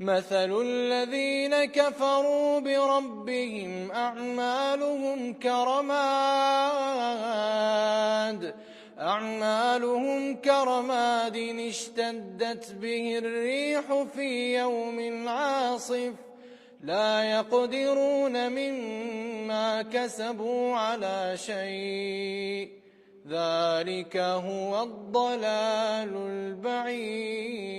مثل الذين كفروا بربهم أعمالهم كرماد اشتدت به الريح في يوم عاصف لا يقدرون مما كسبوا على شيء ذلك هو الضلال البعيد.